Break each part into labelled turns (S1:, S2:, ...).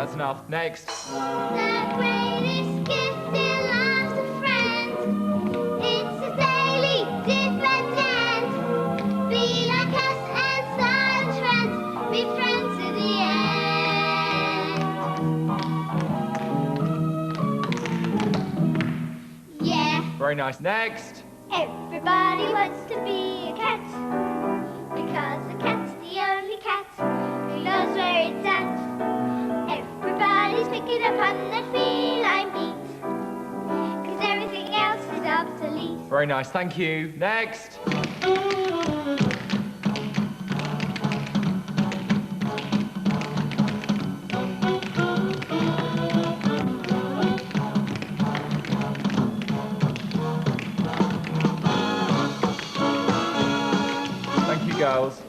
S1: that's enough. Next.
S2: The greatest gift in life's a friend. It's a daily dividend. Be like us and start trends. Be friends to the end. Yeah.
S1: Very nice. Next.
S2: Everybody wants to be a cat. Because a cat's the only cat who knows where it's at. Everybody's picking up on the feline beat. Cause everything else is obsolete.
S1: Very nice. Thank you. Next. Thank you, girls.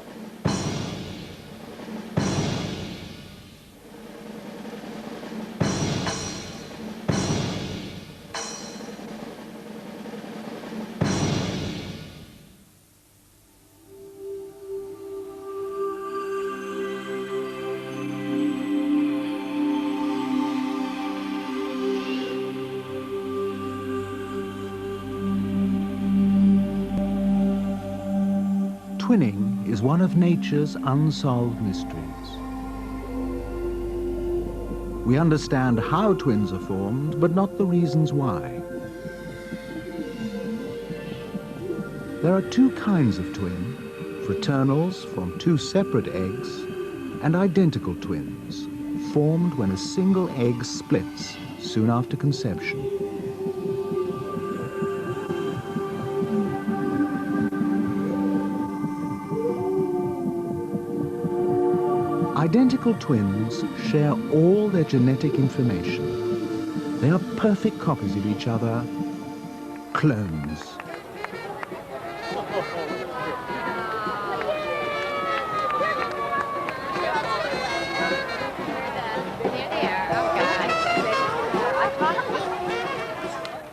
S3: Twinning is one of nature's unsolved mysteries. We understand how twins are formed, but not the reasons why. There are two kinds of twin: fraternals from two separate eggs, and identical twins, formed when a single egg splits soon after conception. Identical twins share all their genetic information. They are perfect copies of each other, clones.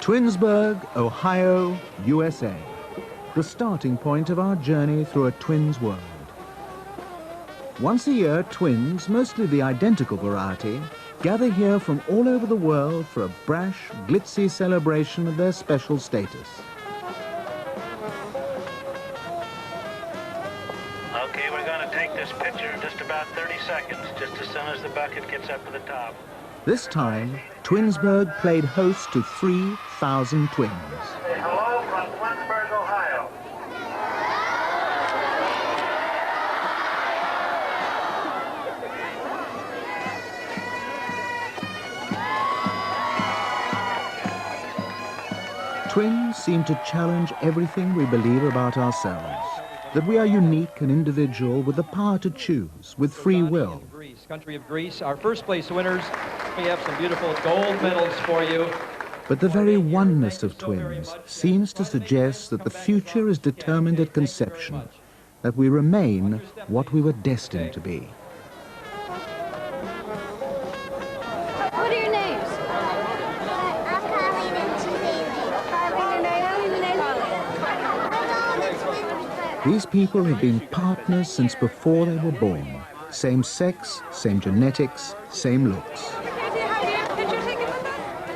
S3: Twinsburg, Ohio, USA. The starting point of our journey through a twins' world. Once a year, twins, mostly the identical variety, gather here from all over the world for a brash, glitzy celebration of their special status.
S4: Okay, we're going to take this picture in just about 30 seconds, just as soon as the bucket gets up to the top.
S3: This time, Twinsburg played host to 3,000 twins.
S4: Say hello from Twinsburg, Ohio.
S3: Twins seem to challenge everything we believe about ourselves, that we are unique and individual with the power to choose, with free will.
S5: Country of Greece, our first place winners. We have some beautiful gold medals for you.
S3: But the very oneness of twins seems to suggest that the future is determined at conception, that we remain what we were destined to be.
S2: What are your names? I'm Colleen and Julie.
S3: These people have been partners since before they were born. Same sex, same genetics, same looks.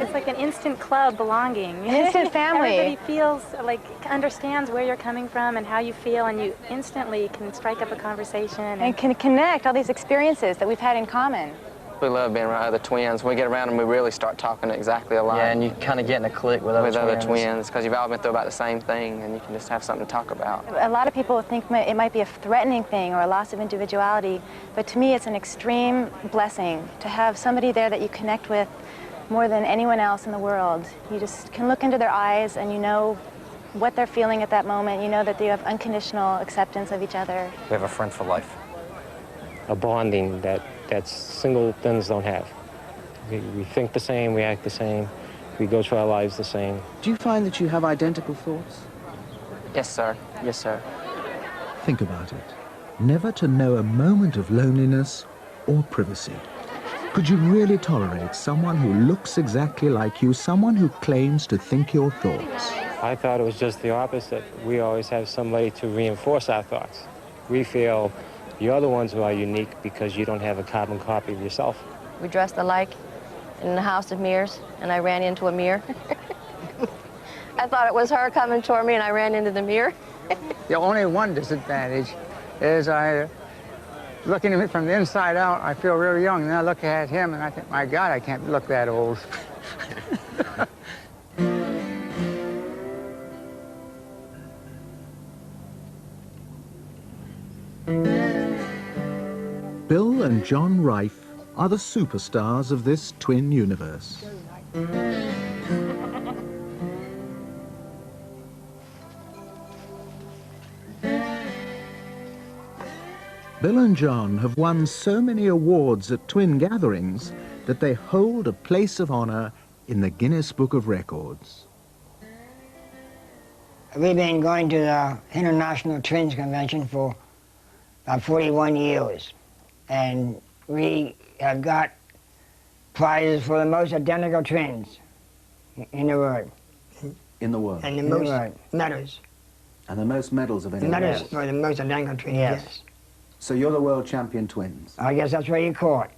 S6: It's like an instant club belonging.
S7: Instant family.
S6: Everybody feels like, understands where you're coming from and how you feel, and you instantly can strike up a conversation.
S7: And can connect all these experiences that we've had in common.
S8: We love being around other twins. When we get around them, we really start talking exactly alike.
S9: Yeah, and you kind of get in a clique with other
S8: twins, because you've all been through about the same thing, and you can just have something to talk about.
S7: A lot of people think it might be a threatening thing or a loss of individuality, but to me it's an extreme blessing to have somebody there that you connect with more than anyone else in the world. You just can look into their eyes and you know what they're feeling at that moment. You know that they have unconditional acceptance of each other.
S9: We have a friend for life.
S10: A bonding that single twins don't have. We think the same, we act the same, we go through our lives the same.
S3: Do you find that you have identical thoughts?
S8: Yes, sir. Yes, sir.
S3: Think about it. Never to know a moment of loneliness or privacy. Could you really tolerate someone who looks exactly like you, someone who claims to think your thoughts?
S10: I thought it was just the opposite. We always have somebody to reinforce our thoughts. We feel you're the ones who are unique because you don't have a carbon copy of yourself.
S11: We dressed alike in the house of mirrors, and I ran into a mirror. I thought it was her coming toward me, and I ran into the mirror.
S12: The only one disadvantage is looking at me from the inside out, I feel really young. And then I look at him, and I think, my God, I can't look that old.
S3: Bill and John Rife are the superstars of this twin universe. Bill and John have won so many awards at twin gatherings that they hold a place of honor in the Guinness Book of Records.
S13: We've been going to the International Twins Convention for about 41 years, and we have got prizes for the most identical twins in the world.
S14: In the world?
S13: And the most medals.
S14: And the most medals of any
S13: Medals for the most identical twins, yes.
S14: So you're the world champion twins?
S13: I guess that's what you call it.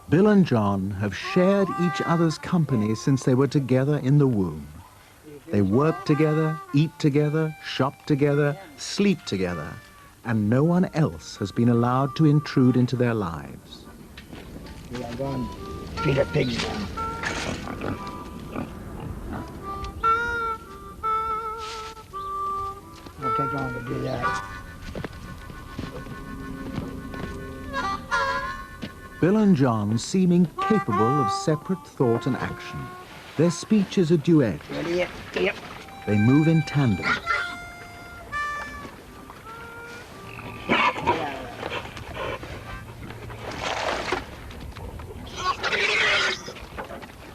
S3: Bill and John have shared each other's company since they were together in the womb. They work together, eat together, shop together, sleep together, and no one else has been allowed to intrude into their lives.
S13: We are going to feed the pigs now. It'll take long to do that.
S3: Bill and John seeming capable of separate thought and action. Their speech is a duet.
S13: Ready? Yep.
S3: They move in tandem.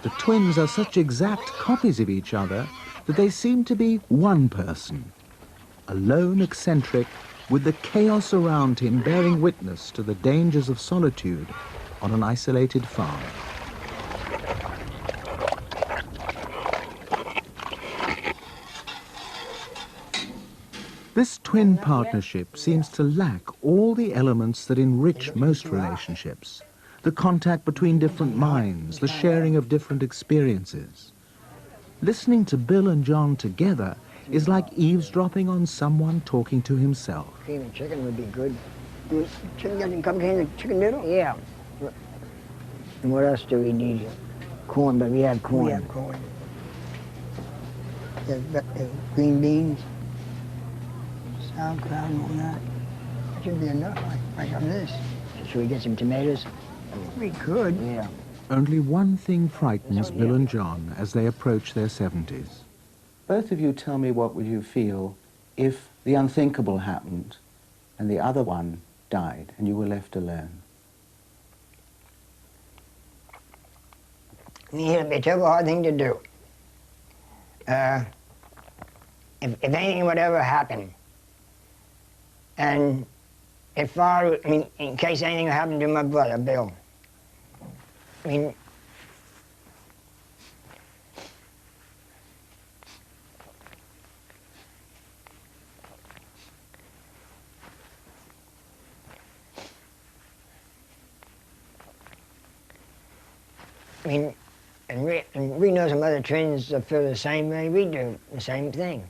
S3: The twins are such exact copies of each other that they seem to be one person. A lone eccentric with the chaos around him bearing witness to the dangers of solitude on an isolated farm. This twin partnership seems to lack all the elements that enrich most relationships. The contact between different minds, the sharing of different experiences. Listening to Bill and John together is like eavesdropping on someone talking to himself.
S13: Cream and chicken would be good. Chicken, got a couple cans of chicken noodle? Yeah. And what else do we need? Corn, but we have corn. We have corn. Green beans, sauerkraut and all that. That should be enough, like on this. Should we get some tomatoes? We could. Yeah.
S3: Only one thing frightens Bill and John as they approach their 70s.
S14: Both of you tell me what would you feel if the unthinkable happened and the other one died and you were left alone?
S13: It'd be a terrible hard thing to do. If anything would ever happen, and if in case anything would happen to my brother, Bill, I mean, and we know some other twins that feel the same way we do, the same thing.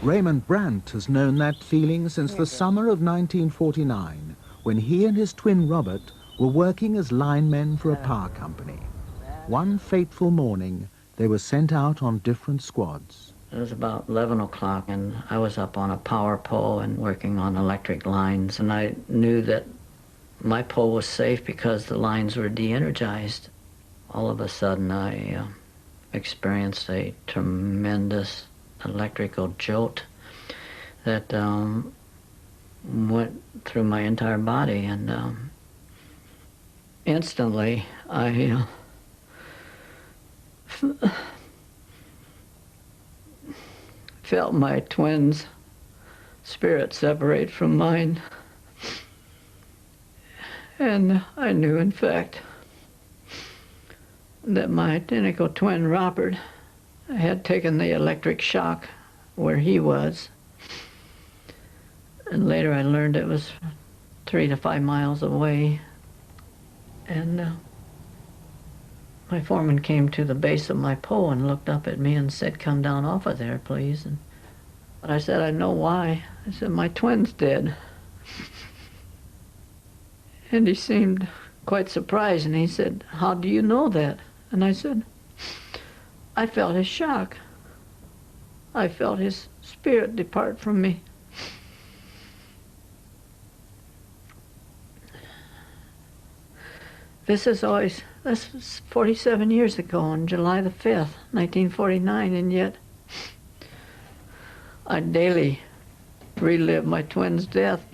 S3: Raymond Brandt has known that feeling since the summer of 1949, when he and his twin Robert were working as linemen for a power company. One fateful morning, they were sent out on different squads.
S15: It was about 11 o'clock, and I was up on a power pole and working on electric lines, and I knew that my pole was safe because the lines were de-energized. All of a sudden, I experienced a tremendous electrical jolt that went through my entire body, and instantly I felt my twin's spirit separate from mine. And I knew, in fact, that my identical twin, Robert, had taken the electric shock where he was. And later I learned it was 3 to 5 miles away. And my foreman came to the base of my pole and looked up at me and said, "Come down off of there, please." But I said, "I know why." I said, "My twin's dead." And he seemed quite surprised, and he said, "How do you know that?" And I said, "I felt his shock. I felt his spirit depart from me." This was 47 years ago on July the 5th, 1949, and yet I daily relive my twin's death.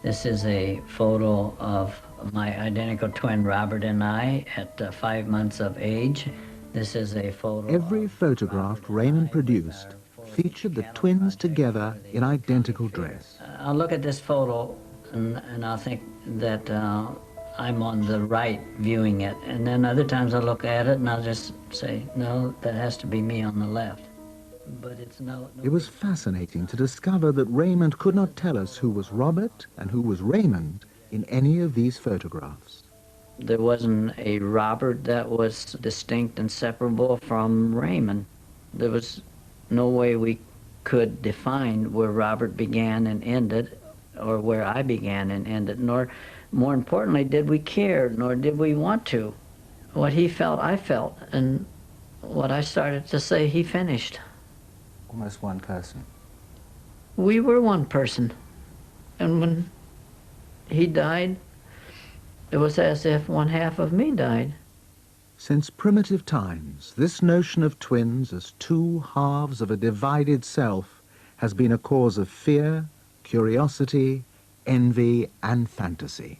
S15: This is a photo of my identical twin, Robert, and I at 5 months of age. This is a photo.
S3: Every photograph Raymond produced featured the twins together in identical dress.
S15: I'll look at this photo and I'll think that I'm on the right viewing it. And then other times I'll look at it and I'll just say, no, that has to be me on the left. But it's no.
S3: It was fascinating to discover that Raymond could not tell us who was Robert and who was Raymond in any of these photographs.
S15: There wasn't a Robert that was distinct and separable from Raymond. There was no way we could define where Robert began and ended, or where I began and ended, nor, more importantly, did we care, nor did we want to. What he felt, I felt, and what I started to say, he finished.
S14: Almost one person.
S15: We were one person, and when he died, it was as if one half of me died.
S3: Since primitive times, this notion of twins as two halves of a divided self has been a cause of fear, curiosity, envy, and fantasy.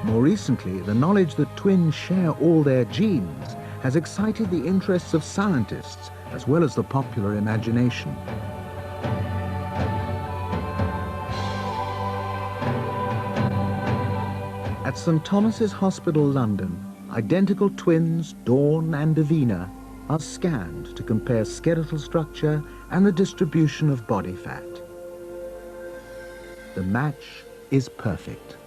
S3: More recently, the knowledge that twins share all their genes has excited the interests of scientists as well as the popular imagination. At St. Thomas's Hospital, London, identical twins, Dawn and Davina, are scanned to compare skeletal structure and the distribution of body fat. The match is perfect.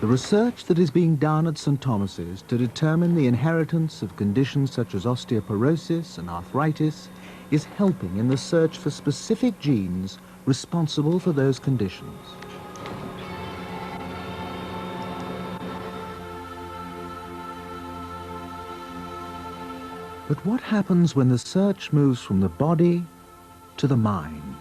S3: The research that is being done at St. Thomas's to determine the inheritance of conditions such as osteoporosis and arthritis is helping in the search for specific genes responsible for those conditions. But what happens when the search moves from the body to the mind?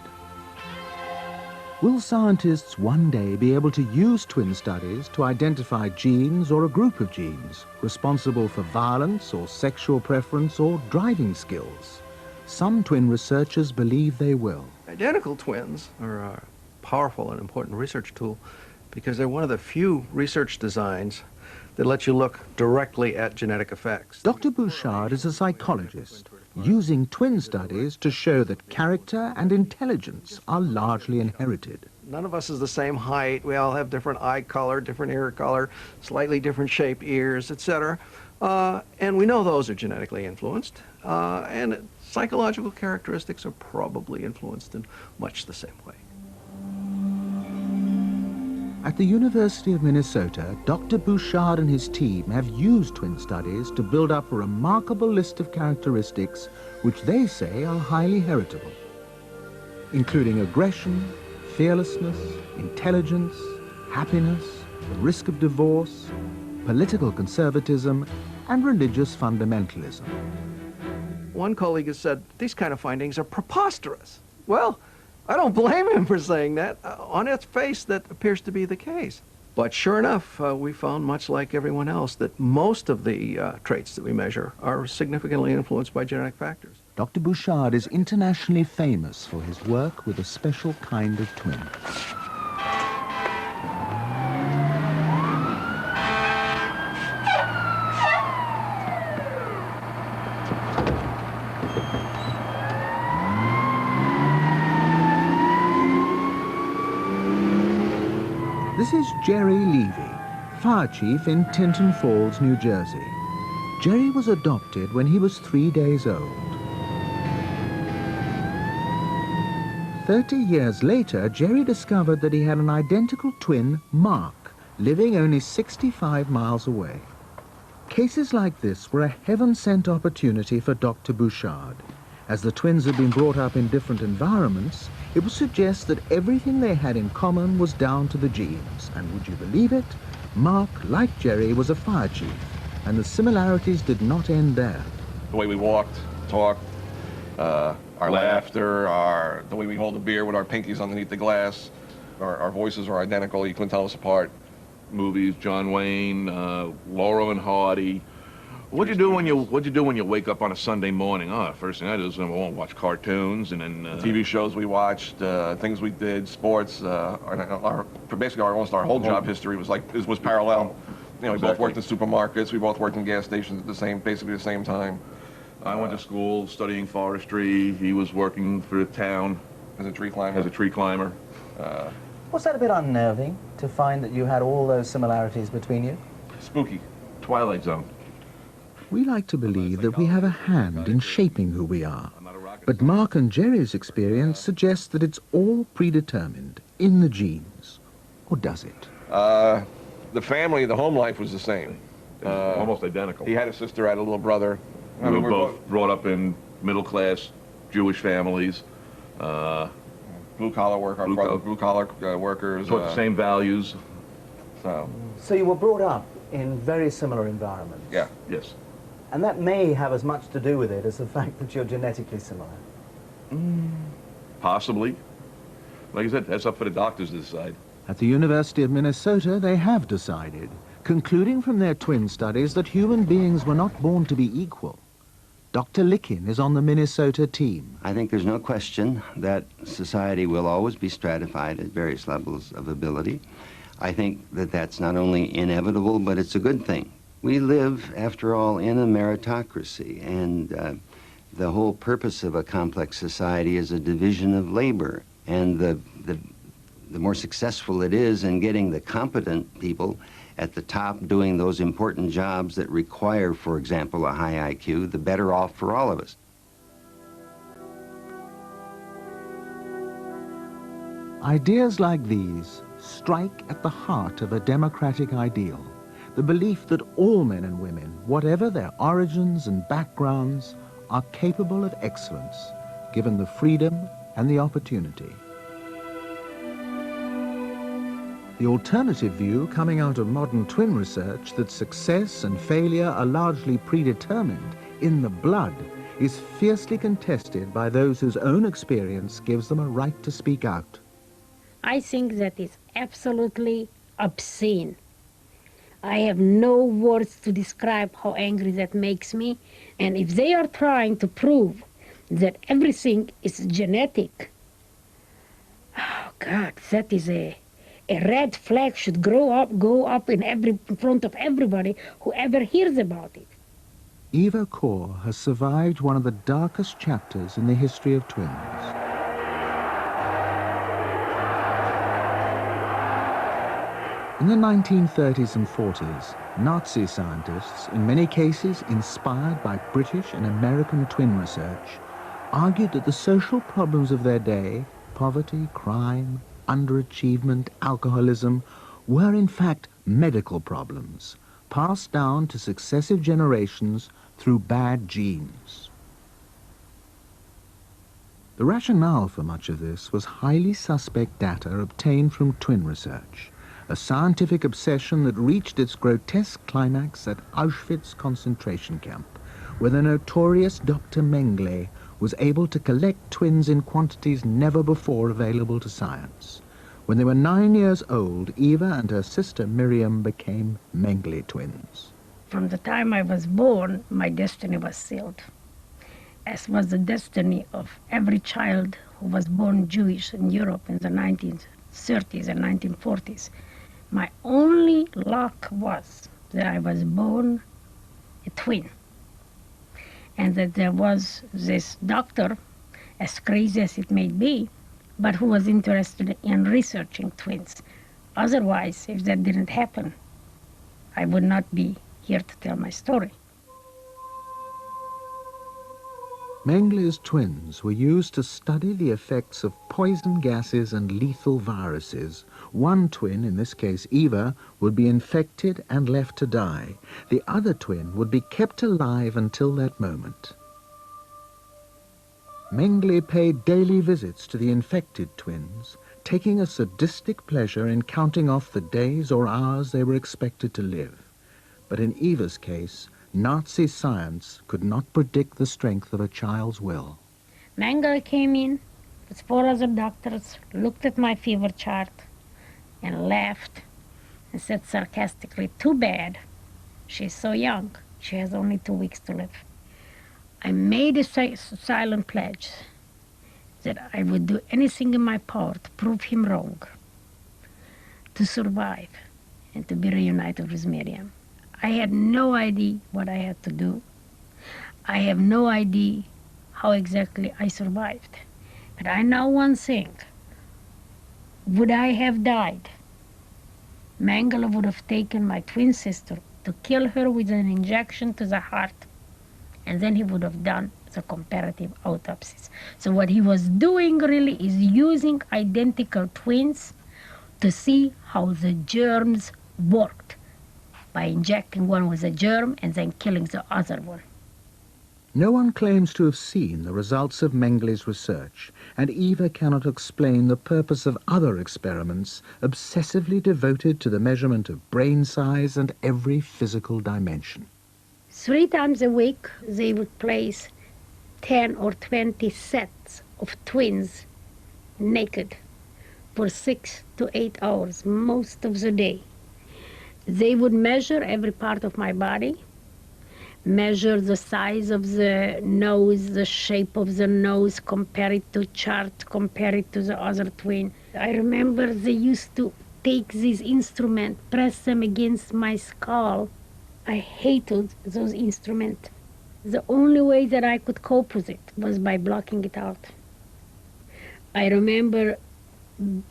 S3: Will scientists one day be able to use twin studies to identify genes or a group of genes responsible for violence or sexual preference or driving skills? Some twin researchers believe they will.
S16: Identical twins are a powerful and important research tool because they're one of the few research designs that lets you look directly at genetic effects.
S3: Dr. Bouchard is a psychologist, using twin studies to show that character and intelligence are largely inherited.
S16: None of us is the same height. We all have different eye color, different ear color, slightly different shaped ears, etc. And we know those are genetically influenced. And psychological characteristics are probably influenced in much the same way.
S3: At the University of Minnesota, Dr. Bouchard and his team have used twin studies to build up a remarkable list of characteristics which they say are highly heritable, including aggression, fearlessness, intelligence, happiness, the risk of divorce, political conservatism, and religious fundamentalism.
S16: One colleague has said, these kind of findings are preposterous. Well, I don't blame him for saying that. On its face, that appears to be the case. But sure enough, we found, much like everyone else, that most of the traits that we measure are significantly influenced by genetic factors.
S3: Dr. Bouchard is internationally famous for his work with a special kind of twin. This is Jerry Levy, fire chief in Tinton Falls, New Jersey. Jerry was adopted when he was 3 days old. 30 years later, Jerry discovered that he had an identical twin, Mark, living only 65 miles away. Cases like this were a heaven-sent opportunity for Dr. Bouchard. As the twins had been brought up in different environments, it would suggest that everything they had in common was down to the genes. And would you believe it? Mark, like Jerry, was a fire chief, and the similarities did not end there.
S17: The way we walked, talked, our laughter, the way we hold the beer with our pinkies underneath the glass, our voices are identical. You couldn't tell us apart.
S18: Movies, John Wayne, Laurel and Hardy. What'd you do when you wake up on a Sunday morning? Oh, first thing I do is number one, watch cartoons, and then
S17: TV shows we watched, things we did, sports. Basically, almost our whole job history was parallel. You know, we both worked in supermarkets. We both worked in gas stations at basically the same time.
S18: I went to school studying forestry. He was working for the town
S17: as a tree climber.
S14: Was that a bit unnerving to find that you had all those similarities between you?
S17: Spooky.
S18: Twilight Zone.
S3: We like to believe that we have a hand in shaping who we are. But Mark and Jerry's experience suggests that it's all predetermined, in the genes. Or does it?
S17: The family, the home life was the same.
S18: Almost identical.
S17: He had a sister, I had a little brother.
S18: We were both brought up in middle-class Jewish families.
S17: Blue-collar work, our brothers, blue-collar workers.
S18: Taught the same values.
S14: So you were brought up in very similar environments?
S17: Yeah.
S18: Yes.
S14: And that may have as much to do with it as the fact that you're genetically similar.
S18: Possibly. Like I said, that's up for the doctors to decide.
S3: At the University of Minnesota, they have decided, concluding from their twin studies that human beings were not born to be equal. Dr. Lickin is on the Minnesota team.
S19: I think there's no question that society will always be stratified at various levels of ability. I think that that's not only inevitable, but it's a good thing. We live, after all, in a meritocracy, and the whole purpose of a complex society is a division of labor. And the more successful it is in getting the competent people at the top doing those important jobs that require, for example, a high IQ, the better off for all of us.
S3: Ideas like these strike at the heart of a democratic ideal, the belief that all men and women, whatever their origins and backgrounds, are capable of excellence, given the freedom and the opportunity. The alternative view coming out of modern twin research that success and failure are largely predetermined in the blood is fiercely contested by those whose own experience gives them a right to speak out.
S20: I think that is absolutely obscene. I have no words to describe how angry that makes me. And if they are trying to prove that everything is genetic, oh God, that is a red flag should go up in front of everybody who ever hears about it.
S3: Eva Kor has survived one of the darkest chapters in the history of twins. In the 1930s and 40s, Nazi scientists, in many cases inspired by British and American twin research, argued that the social problems of their day, poverty, crime, underachievement, alcoholism, were in fact medical problems, passed down to successive generations through bad genes. The rationale for much of this was highly suspect data obtained from twin research, a scientific obsession that reached its grotesque climax at Auschwitz concentration camp, where the notorious Dr. Mengele was able to collect twins in quantities never before available to science. When they were 9 years old, Eva and her sister Miriam became Mengele twins.
S20: From the time I was born, my destiny was sealed, as was the destiny of every child who was born Jewish in Europe in the 1930s and 1940s. My only luck was that I was born a twin, and that there was this doctor, as crazy as it may be, but who was interested in researching twins, Otherwise, if that didn't happen, I would not be here to tell my story.
S3: Mengley's twins were used to study the effects of poison gases and lethal viruses. One twin, in this case Eva, would be infected and left to die. The other twin would be kept alive until that moment. Mengley paid daily visits to the infected twins, taking a sadistic pleasure in counting off the days or hours they were expected to live. But in Eva's case, Nazi science could not predict the strength of a child's will.
S20: Mengele came in with 4 other doctors, looked at my fever chart, and laughed and said sarcastically, "Too bad. She's so young. She has only 2 weeks to live." I made a silent pledge that I would do anything in my power to prove him wrong, to survive, and to be reunited with Miriam. I had no idea what I had to do. I have no idea how exactly I survived. But I know one thing. Would I have died? Mengele would have taken my twin sister to kill her with an injection to the heart, and then he would have done the comparative autopsies. So what he was doing really is using identical twins to see how the germs worked, by injecting one with a germ and then killing the other one.
S3: No one claims to have seen the results of Mengley's research, and Eva cannot explain the purpose of other experiments obsessively devoted to the measurement of brain size and every physical dimension.
S20: 3 times a week, they would place 10 or 20 sets of twins naked for 6 to 8 hours, most of the day. They would measure every part of my body, measure the size of the nose, the shape of the nose, compare it to chart, compare it to the other twin. I remember they used to take this instrument, press them against my skull. I hated those instruments. The only way that I could cope with it was by blocking it out. I remember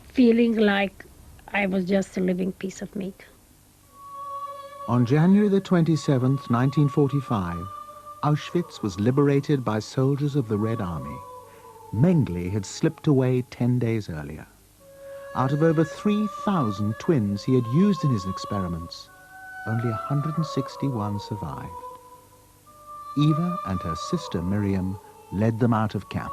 S20: feeling like I was just a living piece of meat.
S3: On January the 27th, 1945, Auschwitz was liberated by soldiers of the Red Army. Mengley had slipped away 10 days earlier. Out of over 3,000 twins he had used in his experiments, only 161 survived. Eva and her sister Miriam led them out of camp.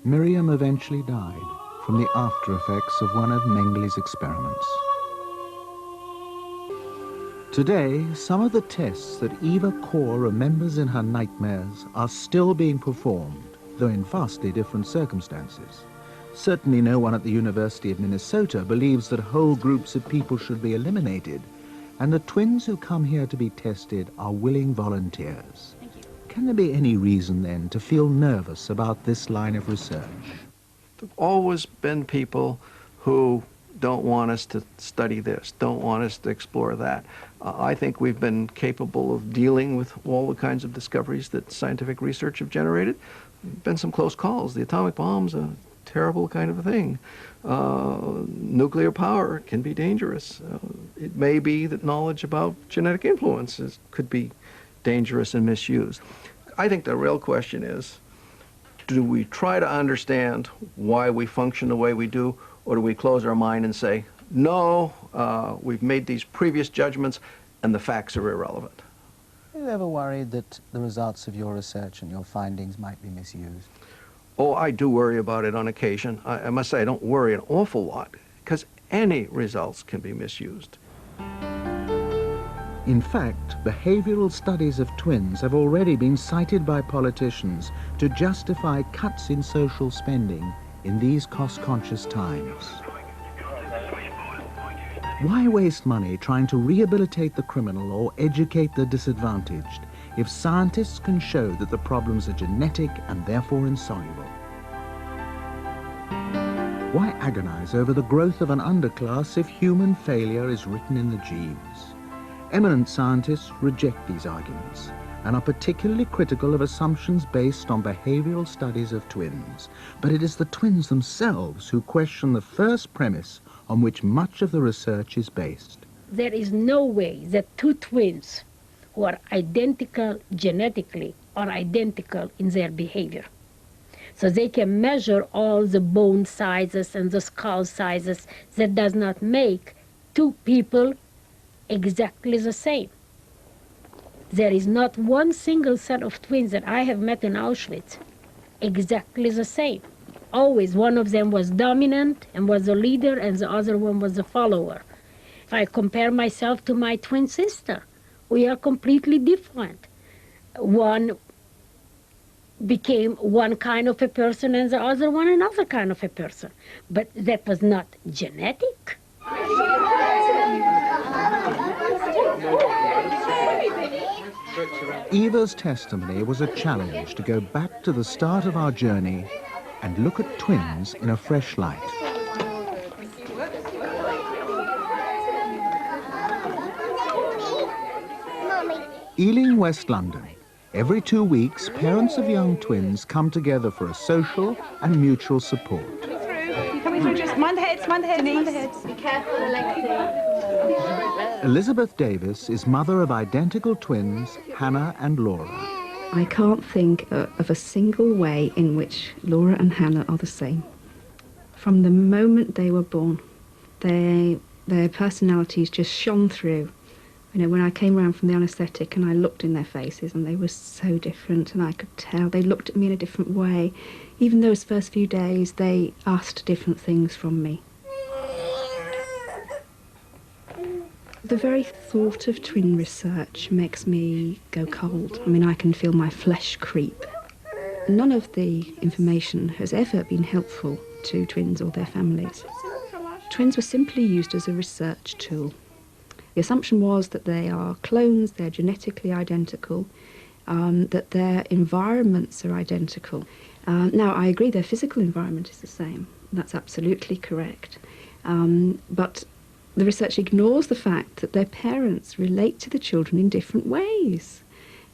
S3: Miriam eventually died from the after effects of one of Mengley's experiments. Today, some of the tests that Eva Kor remembers in her nightmares are still being performed, though in vastly different circumstances. Certainly no one at the University of Minnesota believes that whole groups of people should be eliminated, and the twins who come here to be tested are willing volunteers.
S20: Thank you.
S3: Can there be any reason then to feel nervous about this line of research?
S16: There have always been people who don't want us to study this, don't want us to explore that. I think we've been capable of dealing with all the kinds of discoveries that scientific research have generated. There have been some close calls. The atomic bomb's a terrible kind of a thing. Nuclear power can be dangerous. It may be that knowledge about genetic influences could be dangerous and misused. I think the real question is, do we try to understand why we function the way we do, or do we close our mind and say, no, we've made these previous judgments and the facts are irrelevant?
S14: Are you ever worried that the results of your research and your findings might be misused?
S16: Oh, I do worry about it on occasion. I must say I don't worry an awful lot, because any results can be misused.
S3: In fact, behavioral studies of twins have already been cited by politicians to justify cuts in social spending in these cost-conscious times. Why waste money trying to rehabilitate the criminal or educate the disadvantaged if scientists can show that the problems are genetic and therefore insoluble? Why agonize over the growth of an underclass if human failure is written in the genes? Eminent scientists reject these arguments. and are particularly critical of assumptions based on behavioral studies of twins. But it is the twins themselves who question the first premise on which much of the research is based.
S20: There is no way that two twins who are identical genetically are identical in their behavior. So they can measure all the bone sizes and the skull sizes. That does not make two people exactly the same. There is not one single set of twins that I have met in Auschwitz exactly the same. Always one of them was dominant and was the leader, and the other one was the follower. If I compare myself to my twin sister, we are completely different. One became one kind of a person and the other one another kind of a person. But that was not genetic.
S3: Eva's testimony was a challenge to go back to the start of our journey and look at twins in a fresh light. Ealing, West London. Every 2 weeks, parents of young twins come together for a social and mutual support.
S6: Coming through, just mind the heads, mind the heads, mind the heads. Be careful, Alexi.
S3: Elizabeth Davis is mother of identical twins, Hannah and Laura.
S21: I can't think of a single way in which Laura and Hannah are the same. From the moment they were born, their personalities just shone through. You know, when I came round from the anaesthetic and I looked in their faces and they were so different, and I could tell they looked at me in a different way. Even those first few days, they asked different things from me. The very thought of twin research makes me go cold. I mean, I can feel my flesh creep. None of the information has ever been helpful to twins or their families. Twins were simply used as a research tool. The assumption was that they are clones, they're genetically identical, that their environments are identical. Now, I agree their physical environment is the same. That's absolutely correct. But the research ignores the fact that their parents relate to the children in different ways.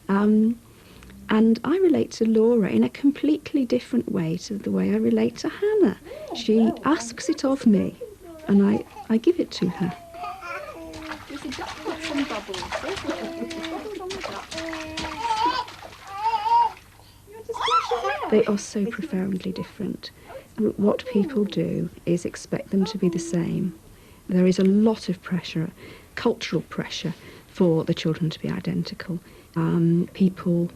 S21: And I relate to Laura in a completely different way to the way I relate to Hannah. She asks it of me, and I give it to her. They are so profoundly different. What people do is expect them to be the same. There is a lot of pressure, cultural pressure, for the children to be identical. People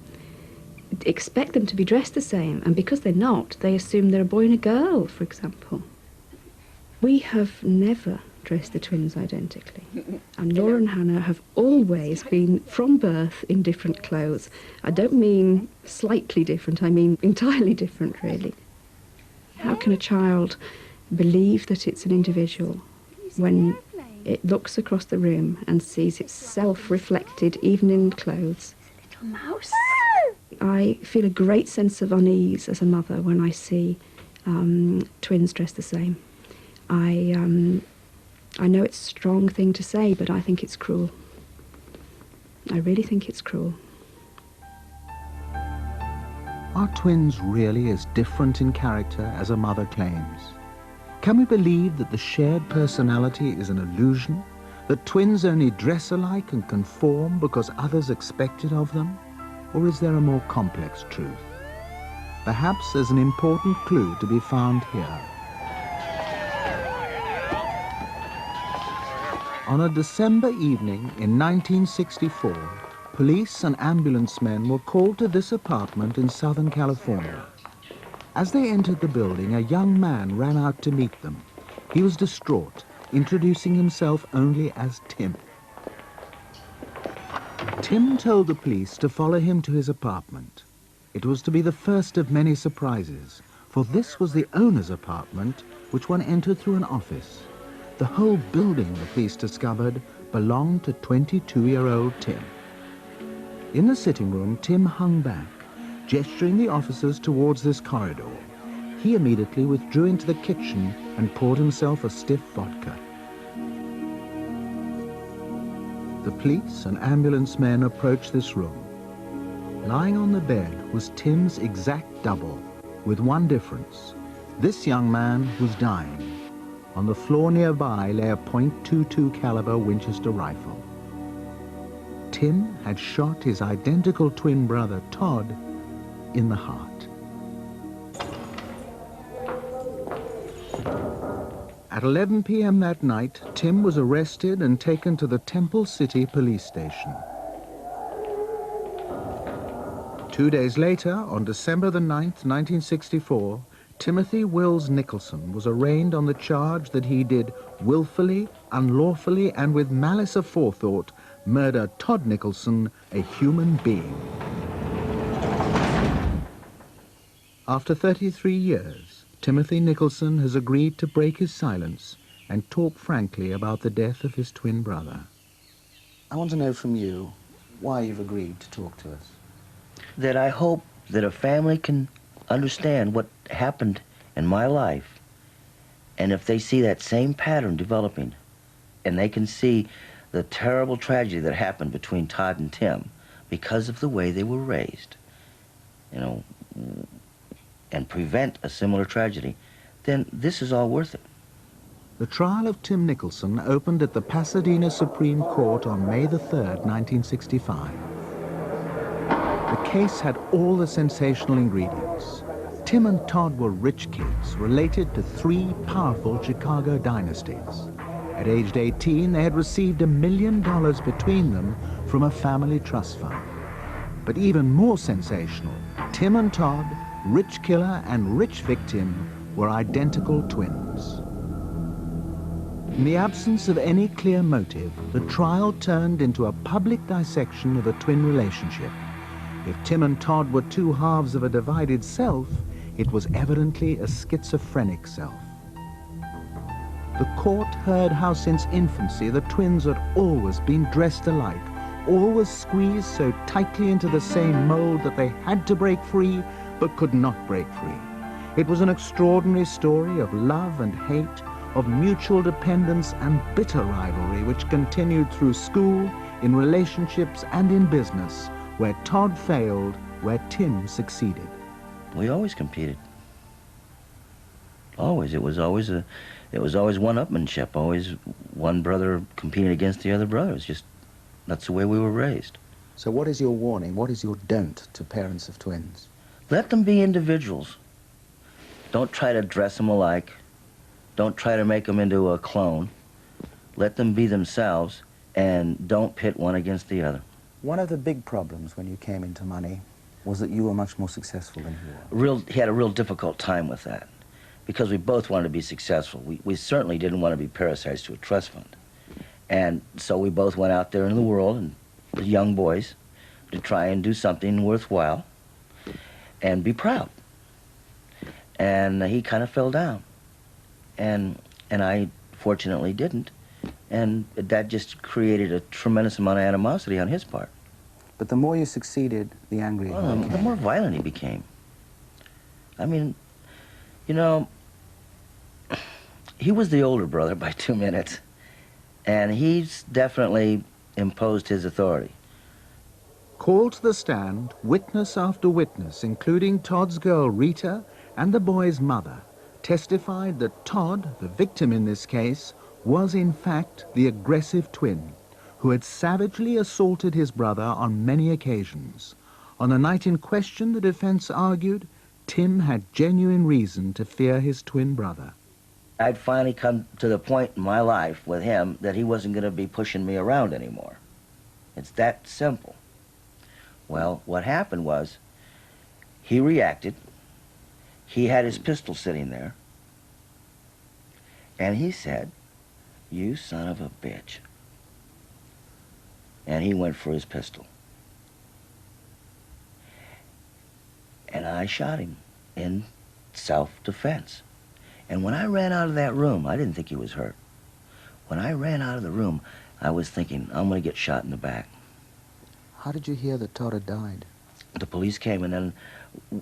S21: expect them to be dressed the same, and because they're not, they assume they're a boy and a girl, for example. We have never dressed the twins identically. And Laura and Hannah have always been, from birth, in different clothes. I don't mean slightly different, I mean entirely different, really. How can a child believe that it's an individual when it looks across the room and sees itself reflected even in clothes?
S20: Little mouse.
S21: I feel a great sense of unease as a mother when I see twins dressed the same. I know it's a strong thing to say, but I think it's cruel. I really think it's cruel.
S3: Are twins really as different in character as a mother claims? Can we believe that the shared personality is an illusion? That twins only dress alike and conform because others expect it of them? Or is there a more complex truth? Perhaps there's an important clue to be found here. On a December evening in 1964, police and ambulance men were called to this apartment in Southern California. As they entered the building, a young man ran out to meet them. He was distraught, introducing himself only as Tim. Tim told the police to follow him to his apartment. It was to be the first of many surprises, for this was the owner's apartment, which one entered through an office. The whole building, the police discovered, belonged to 22-year-old Tim. In the sitting room, Tim hung back, gesturing the officers towards this corridor. He immediately withdrew into the kitchen and poured himself a stiff vodka. The police and ambulance men approached this room. Lying on the bed was Tim's exact double, with one difference. This young man was dying. On the floor nearby lay a .22 caliber Winchester rifle. Tim had shot his identical twin brother, Todd, in the heart. At 11 p.m. that night, Tim was arrested and taken to the Temple City police station. 2 days later, on December the 9th, 1964, Timothy Wills Nicholson was arraigned on the charge that he did willfully, unlawfully, and with malice aforethought murder Todd Nicholson, a human being. After 33 years, Timothy Nicholson has agreed to break his silence and talk frankly about the death of his twin brother.
S14: I want to know from you why you've agreed to talk to us.
S1: That I hope that a family can understand what happened in my life, and if they see that same pattern developing, and they can see the terrible tragedy that happened between Todd and Tim because of the way they were raised, you know, and prevent a similar tragedy, then this is all worth it.
S3: The trial of Tim Nicholson opened at the Pasadena Supreme Court on May the 3rd, 1965. The case had all the sensational ingredients. Tim and Todd were rich kids, related to 3 powerful Chicago dynasties. At age 18, they had received $1 million between them from a family trust fund. But even more sensational, Tim and Todd, rich killer and rich victim, were identical twins. In the absence of any clear motive, the trial turned into a public dissection of the twin relationship. If Tim and Todd were 2 halves of a divided self, it was evidently a schizophrenic self. The court heard how since infancy the twins had always been dressed alike, always squeezed so tightly into the same mold that they had to break free but could not break free. It was an extraordinary story of love and hate, of mutual dependence and bitter rivalry which continued through school, in relationships and in business, where Todd failed, where Tim succeeded.
S1: We always competed. Always. It was always one-upmanship. Always one brother competing against the other brother. It's just, that's the way we were raised.
S14: So what is your warning? What is your don't to parents of twins?
S1: Let them be individuals. Don't try to dress them alike. Don't try to make them into a clone. Let them be themselves, and don't pit one against the other.
S14: One of the big problems when you came into money was that you were much more successful than he was.
S1: He had a real difficult time with that, because we both wanted to be successful. We certainly didn't want to be parasites to a trust fund. And so we both went out there in the world, and as young boys, to try and do something worthwhile and be proud. And he kind of fell down. And I fortunately didn't. And that just created a tremendous amount of animosity on his part.
S14: But the more you succeeded, the angrier he became.
S1: The more violent he became. I mean, you know, he was the older brother by 2 minutes, and he's definitely imposed his authority.
S3: Called to the stand, witness after witness, including Todd's girl Rita and the boy's mother, testified that Todd, the victim in this case, was in fact the aggressive twin who had savagely assaulted his brother on many occasions. On the night in question, the defense argued, Tim had genuine reason to fear his twin brother.
S1: I'd finally come to the point in my life with him that he wasn't going to be pushing me around anymore. It's that simple. Well, what happened was, he reacted. He had his pistol sitting there, and he said, "You son of a bitch." And he went for his pistol. And I shot him in self-defense. And when I ran out of that room, I didn't think he was hurt. When I ran out of the room, I was thinking, I'm going to get shot in the back.
S14: How did you hear that Todd had died?
S1: The police came, and then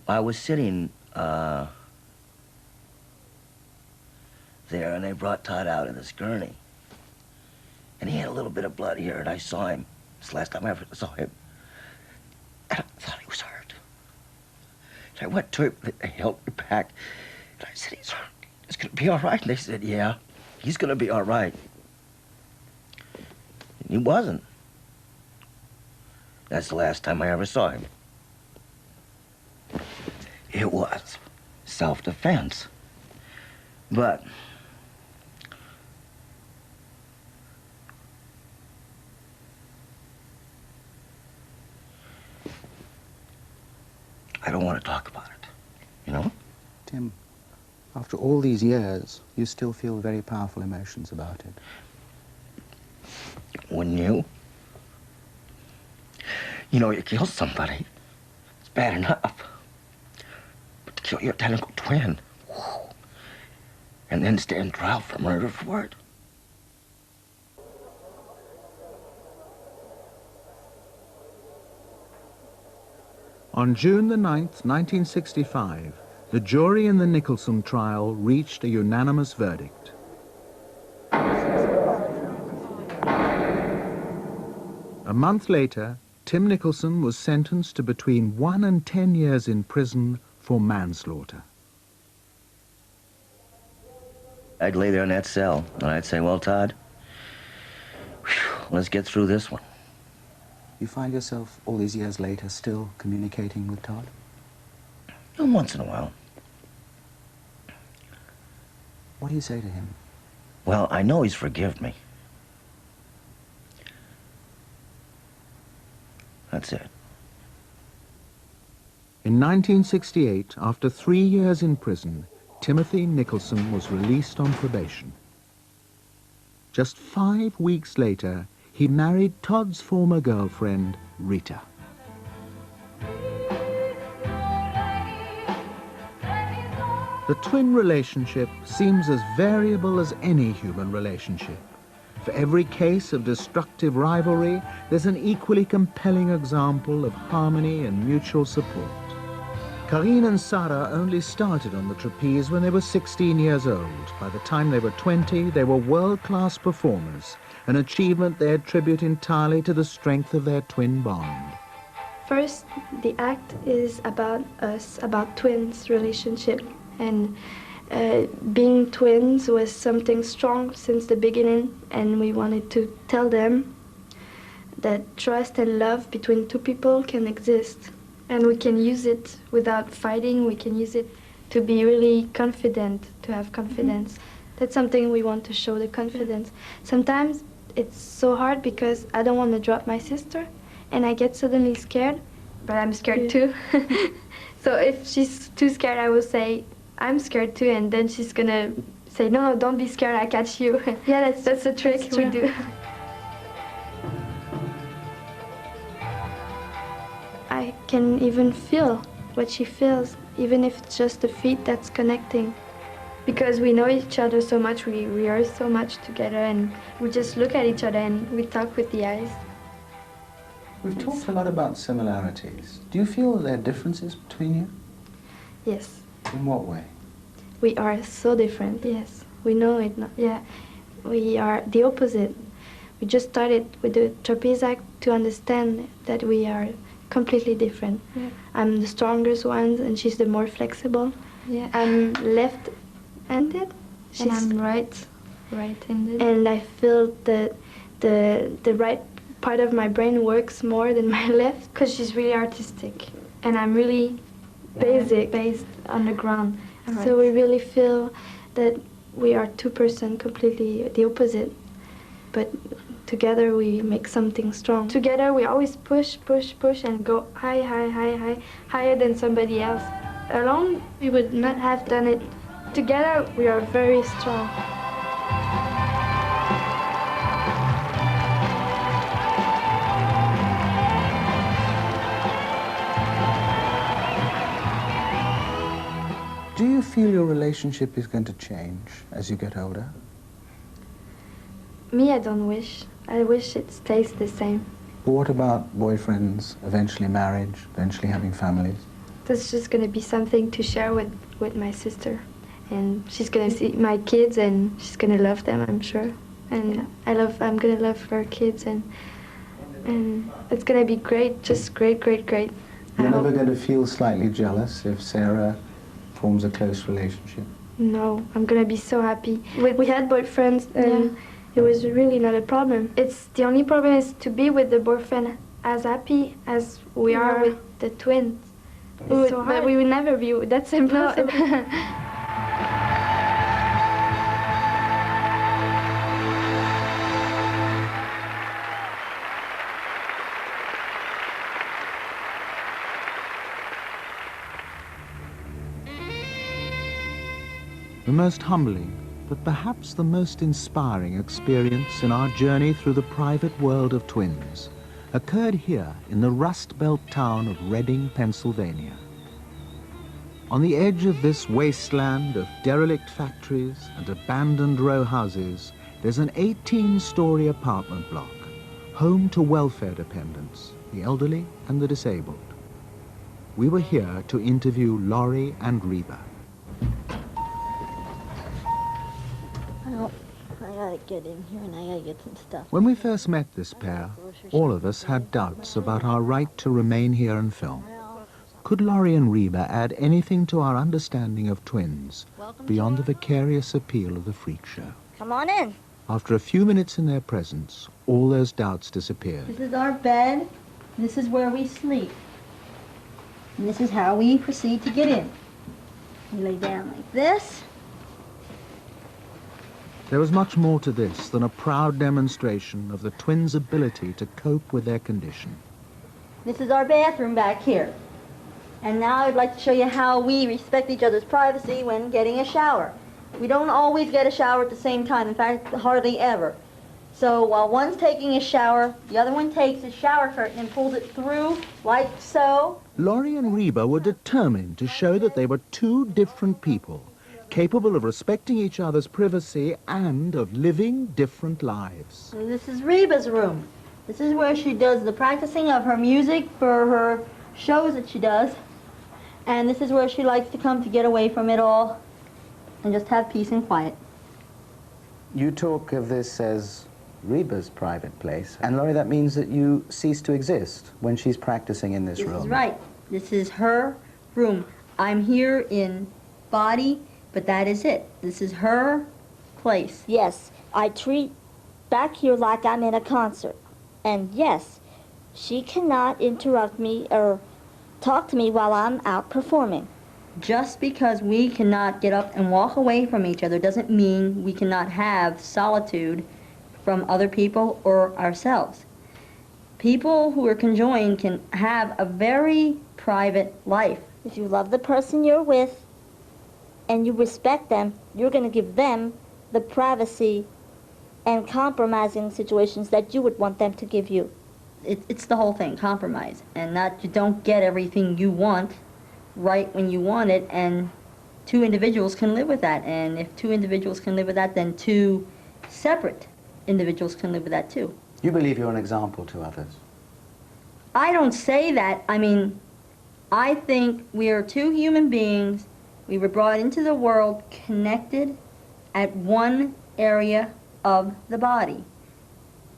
S1: I was sitting there, and they brought Todd out in this gurney. And he had a little bit of blood here, and I saw him. It's the last time I ever saw him. And I thought he was hurt. And I went to him, they held me back, and I said, he's hurt. He's gonna be all right. And they said, yeah, he's gonna be all right. And he wasn't. That's the last time I ever saw him. It was self-defense. But I don't want to talk about it, you know?
S14: Tim, after all these years, you still feel very powerful emotions about it.
S1: Wouldn't you? You know, you kill somebody, it's bad enough. But to kill your identical twin, whew, and then stand trial for murder for it?
S3: On June the 9th, 1965, the jury in the Nicholson trial reached a unanimous verdict. A month later, Tim Nicholson was sentenced to between 1 and 10 years in prison for manslaughter.
S1: I'd lay there in that cell, and I'd say, well, Todd, whew, let's get through this one.
S14: You find yourself, all these years later, still communicating with Todd?
S1: Once in a while.
S14: What do you say to him?
S1: Well, I know he's forgiven me. That's it.
S3: In 1968, after 3 years in prison, Timothy Nicholson was released on probation. Just 5 weeks later, he married Todd's former girlfriend, Rita. The twin relationship seems as variable as any human relationship. For every case of destructive rivalry, there's an equally compelling example of harmony and mutual support. Karine and Sarah only started on the trapeze when they were 16 years old. By the time they were 20, they were world-class performers, an achievement they attribute entirely to the strength of their twin bond.
S4: First, the act is about us, about twins' relationship. And being twins was something strong since the beginning, and we wanted to tell them that trust and love between two people can exist. And we can use it without fighting. We can use it to be really confident, to have confidence. Mm-hmm. That's something we want to show, the confidence. Sometimes it's so hard because I don't want to drop my sister, and I get suddenly scared, but I'm scared too. So if she's too scared, I will say, I'm scared too, and then she's gonna say, no, don't be scared, I catch you. Yeah, that's a trick we do. I can even feel what she feels, even if it's just the feet that's connecting. Because we know each other so much, we rehearse so much together, and we just look at each other and we talk with the eyes.
S14: We've talked a lot about similarities. Do you feel there are differences between you?
S4: Yes.
S14: In what way?
S4: We are so different, yes. We know it, yeah. We are the opposite. We just started with the trapeze act to understand that we are completely different. Yeah. I'm the strongest one, and she's the more flexible. Yeah. I'm left-handed, and I'm right-handed. And I feel that the right part of my brain works more than my left, because she's really artistic, and I'm really basic, based on the ground. Right. So we really feel that we are two persons completely the opposite, but together we make something strong. Together we always push, push, push, and go high, high, high, high, higher than somebody else. Alone, we would not have done it. Together, we are very strong.
S14: Do you feel your relationship is going to change as you get older?
S4: Me, I don't wish. I wish it stays the same.
S14: But what about boyfriends, eventually marriage, eventually having families?
S4: That's just going to be something to share with my sister. And she's going to see my kids, and she's going to love them, I'm sure. And yeah. I'm going to love her kids, and it's going to be great, just great, great, great.
S14: You're never going to feel slightly jealous if Sarah forms a close relationship?
S4: No, I'm gonna be so happy. We had boyfriends and it was really not a problem. It's the only problem is to be with the boyfriend as happy as we are with the twins. It's so hard. But we will never be, that's impossible.
S3: The most humbling, but perhaps the most inspiring experience in our journey through the private world of twins occurred here in the Rust Belt town of Reading, Pennsylvania. On the edge of this wasteland of derelict factories and abandoned row houses, there's an 18-story apartment block, home to welfare dependents, the elderly and the disabled. We were here to interview Laurie and Reba.
S5: I gotta get in here and I gotta get some stuff.
S3: When we first met this pair, all of us had doubts about our right to remain here and film. Could Laurie and Reba add anything to our understanding of twins beyond the vicarious appeal of the freak show?
S5: Come on in.
S3: After a few minutes in their presence, all those doubts disappeared.
S5: This is our bed. This is where we sleep. And this is how we proceed to get in. We lay down like this.
S3: There was much more to this than a proud demonstration of the twins' ability to cope with their condition.
S5: This is our bathroom back here. And now I'd like to show you how we respect each other's privacy when getting a shower. We don't always get a shower at the same time, in fact, hardly ever. So while one's taking a shower, the other one takes a shower curtain and pulls it through like so.
S3: Laurie and Reba were determined to show that they were two different people, capable of respecting each other's privacy and of living different lives.
S5: And this is Reba's room. This is where she does the practicing of her music for her shows that she does. And this is where she likes to come to get away from it all and just have peace and quiet.
S14: You talk of this as Reba's private place, and Laurie, that means that you cease to exist when she's practicing in this room.
S5: This is right. This is her room. I'm here in body, but that is it. This is her place.
S22: Yes, I treat back here like I'm in a concert. And yes, she cannot interrupt me or talk to me while I'm out performing.
S5: Just because we cannot get up and walk away from each other doesn't mean we cannot have solitude from other people or ourselves. People who are conjoined can have a very private life.
S22: If you love the person you're with and you respect them, you're going to give them the privacy and compromising situations that you would want them to give you.
S5: It's the whole thing, compromise, and that you don't get everything you want right when you want it, and two individuals can live with that. And if two individuals can live with that, then two separate individuals can live with that too.
S14: You believe you're an example to others?
S5: I don't say that. I mean, I think we are two human beings. We were brought into the world connected at one area of the body.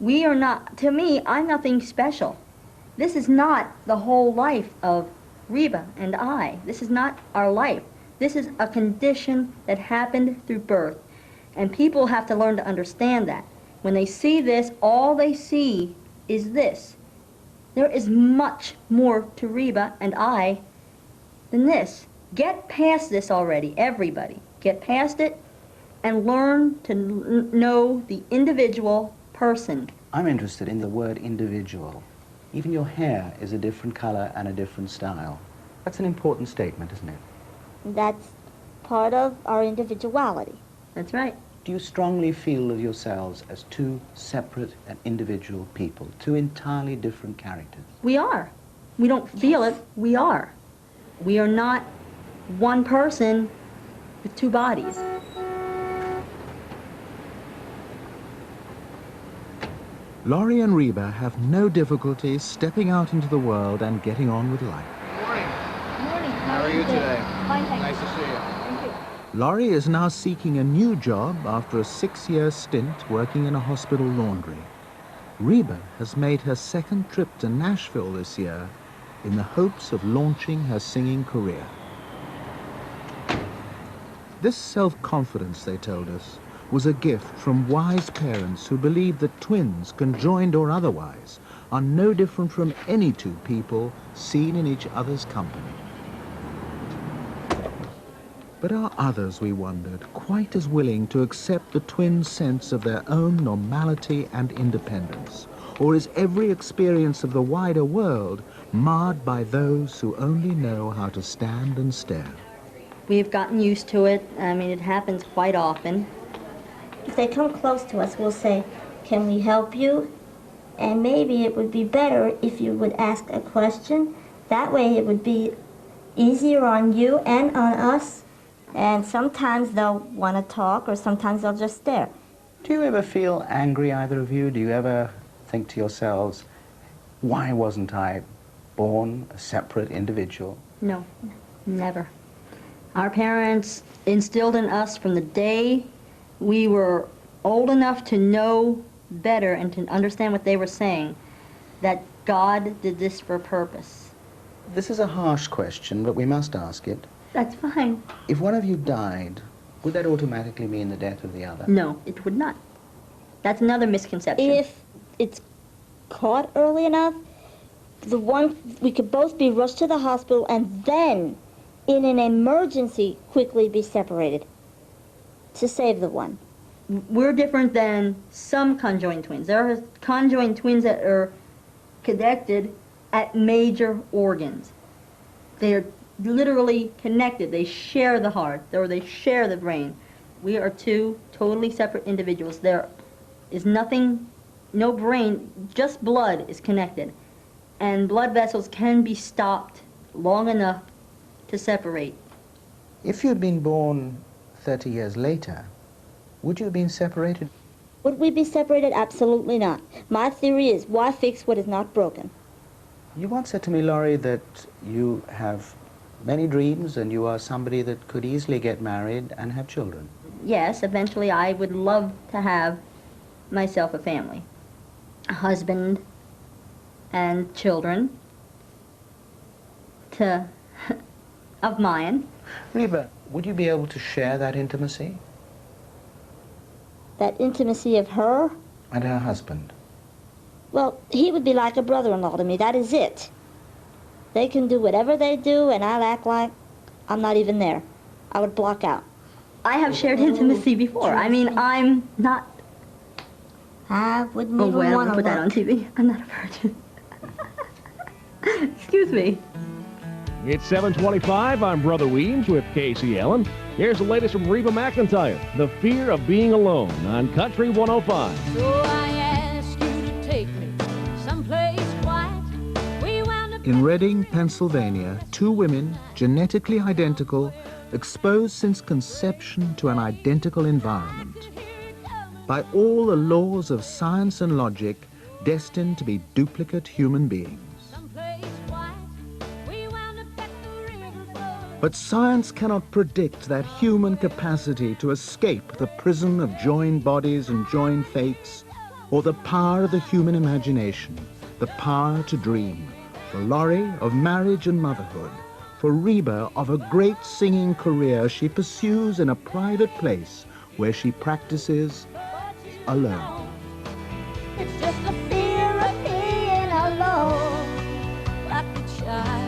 S5: We are not, to me, I'm nothing special. This is not the whole life of Reba and I. This is not our life. This is a condition that happened through birth. And people have to learn to understand that. When they see this, all they see is this. There is much more to Reba and I than this. Get past this already, everybody. Get past it and learn to know the individual person.
S14: I'm interested in the word individual. Even your hair is a different color and a different style. That's an important statement, isn't it?
S22: That's part of our individuality.
S5: That's right.
S14: Do you strongly feel of yourselves as two separate and individual people, two entirely different characters?
S5: We are. We don't feel it, we are. We are not one person with two bodies.
S3: Laurie and Reba have no difficulty stepping out into the world and getting on with life.
S5: Morning.
S14: How are you today?
S5: Fine, thanks.
S14: Nice to see you.
S5: Thank you.
S3: Laurie is now seeking a new job after a 6-year stint working in a hospital laundry. Reba has made her second trip to Nashville this year in the hopes of launching her singing career. This self-confidence, they told us, was a gift from wise parents who believed that twins, conjoined or otherwise, are no different from any two people seen in each other's company. But are others, we wondered, quite as willing to accept the twins' sense of their own normality and independence? Or is every experience of the wider world marred by those who only know how to stand and stare?
S5: We've gotten used to it. I mean, it happens quite often.
S22: If they come close to us, we'll say, "Can we help you?" And maybe it would be better if you would ask a question. That way it would be easier on you and on us. And sometimes they'll want to talk, or sometimes they'll just stare.
S14: Do you ever feel angry, either of you? Do you ever think to yourselves, why wasn't I born a separate individual?
S5: No, never. Our parents instilled in us from the day we were old enough to know better and to understand what they were saying, that God did this for a purpose.
S14: This is a harsh question, but we must ask it.
S5: That's fine.
S14: If one of you died, would that automatically mean the death of the other?
S5: No, it would not. That's another misconception.
S22: If it's caught early enough, we could both be rushed to the hospital and then, in an emergency, quickly be separated to save the one.
S5: We're different than some conjoined twins. There are conjoined twins that are connected at major organs. They are literally connected. They share the heart, or they share the brain. We are two totally separate individuals. There is nothing, no brain, just blood is connected. And blood vessels can be stopped long enough to separate.
S14: If you'd been born 30 years later, would you have been separated?
S22: Would we be separated? Absolutely not. My theory is, why fix what is not broken?
S14: You once said to me, Laurie, that you have many dreams and you are somebody that could easily get married and have children.
S5: Yes, eventually I would love to have myself a family, a husband and children of mine.
S14: Reba, would you be able to share that intimacy?
S22: That intimacy of her?
S14: And her husband?
S22: Well, he would be like a brother-in-law to me. That is it. They can do whatever they do, and I'll act like I'm not even there. I would block out.
S5: I have shared intimacy before. I mean, I'm not...
S22: I wouldn't
S5: Oh,
S22: even
S5: wait, I
S22: want
S5: don't
S22: to
S5: put that on TV. I'm not a virgin. Excuse me.
S2: It's 7:25. I'm Brother Weems with Casey Ellen. Here's the latest from Reba McEntire, The Fear of Being Alone, on Country 105.
S7: So I ask you to take me someplace quiet. We wound up
S3: In Reading, Pennsylvania, two women, genetically identical, exposed since conception to an identical environment. By all the laws of science and logic, destined to be duplicate human beings. But science cannot predict that human capacity to escape the prison of joined bodies and joined fates, or the power of the human imagination, the power to dream. For Laurie, of marriage and motherhood. For Reba, of a great singing career she pursues in a private place where she practices alone.
S7: It's just the fear of being alone, like a child.